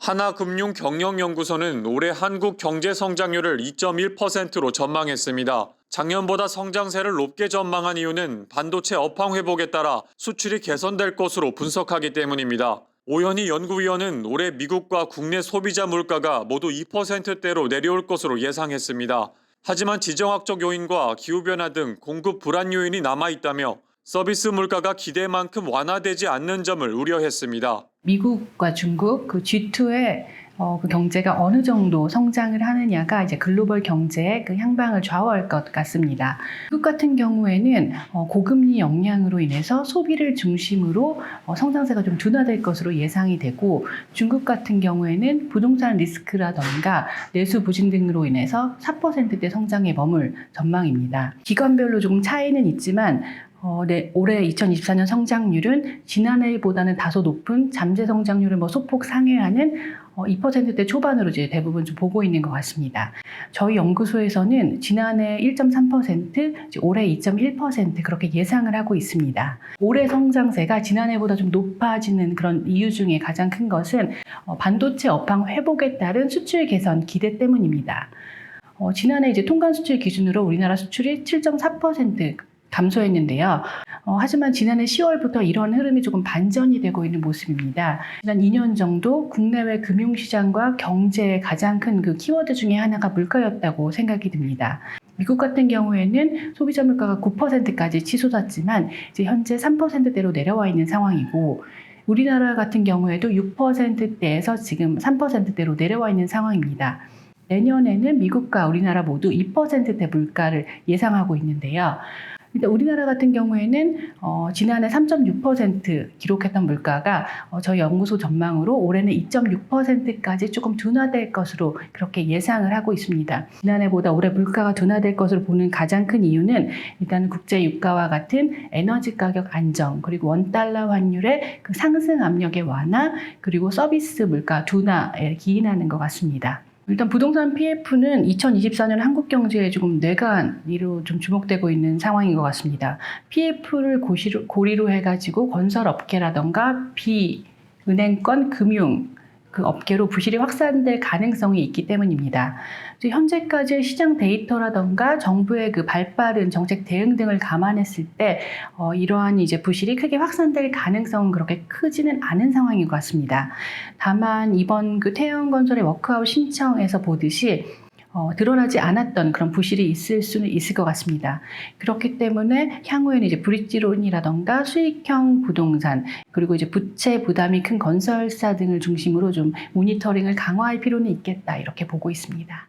하나금융경영연구소는 올해 한국 경제 성장률을 2.1%로 전망했습니다. 작년보다 성장세를 높게 전망한 이유는 반도체 업황 회복에 따라 수출이 개선될 것으로 분석하기 때문입니다. 오현희 연구위원은 올해 미국과 국내 소비자 물가가 모두 2%대로 내려올 것으로 예상했습니다. 하지만 지정학적 요인과 기후변화 등 공급 불안 요인이 남아있다며 서비스 물가가 기대만큼 완화되지 않는 점을 우려했습니다. 미국과 중국 그 G2의 그 경제가 어느 정도 성장을 하느냐가 이제 글로벌 경제의 그 향방을 좌우할 것 같습니다. 미국 같은 경우에는 고금리 영향으로 인해서 소비를 중심으로 성장세가 좀 둔화될 것으로 예상이 되고, 중국 같은 경우에는 부동산 리스크라던가 내수 부진 등으로 인해서 4%대 성장에 머물 전망입니다. 기관별로 조금 차이는 있지만 올해 2024년 성장률은 지난해보다는 다소 높은 잠재 성장률을 소폭 상회하는 2%대 초반으로 이제 대부분 좀 보고 있는 것 같습니다. 저희 연구소에서는 지난해 1.3%, 올해 2.1% 그렇게 예상을 하고 있습니다. 올해 성장세가 지난해보다 좀 높아지는 그런 이유 중에 가장 큰 것은 반도체 업황 회복에 따른 수출 개선 기대 때문입니다. 지난해 이제 통관 수출 기준으로 우리나라 수출이 7.4% 감소했는데요. 하지만 지난해 10월부터 이런 흐름이 조금 반전이 되고 있는 모습입니다. 지난 2년 정도 국내외 금융시장과 경제의 가장 큰 그 키워드 중에 하나가 물가였다고 생각이 듭니다. 미국 같은 경우에는 소비자 물가가 9%까지 치솟았지만 이제 현재 3%대로 내려와 있는 상황이고, 우리나라 같은 경우에도 6%대에서 지금 3%대로 내려와 있는 상황입니다. 내년에는 미국과 우리나라 모두 2%대 물가를 예상하고 있는데요. 일단 우리나라 같은 경우에는 지난해 3.6% 기록했던 물가가 저희 연구소 전망으로 올해는 2.6%까지 조금 둔화될 것으로 그렇게 예상을 하고 있습니다. 지난해보다 올해 물가가 둔화될 것으로 보는 가장 큰 이유는 일단 국제 유가와 같은 에너지 가격 안정, 그리고 원달러 환율의 그 상승 압력의 완화, 그리고 서비스 물가 둔화에 기인하는 것 같습니다. 일단 부동산 PF는 2024년 한국 경제에 조금 뇌관으로 좀 주목되고 있는 상황인 것 같습니다. PF를 고리로 해가지고 건설업계라던가 비은행권 금융 그 업계로 부실이 확산될 가능성이 있기 때문입니다. 현재까지의 시장 데이터라던가 정부의 그 발빠른 정책 대응 등을 감안했을 때 이러한 이제 부실이 크게 확산될 가능성은 그렇게 크지는 않은 상황인 것 같습니다. 다만 이번 그 태영건설의 워크아웃 신청에서 보듯이 드러나지 않았던 그런 부실이 있을 수는 있을 것 같습니다. 그렇기 때문에 향후에는 이제 브릿지론이라던가 수익형 부동산, 그리고 이제 부채 부담이 큰 건설사 등을 중심으로 좀 모니터링을 강화할 필요는 있겠다, 이렇게 보고 있습니다.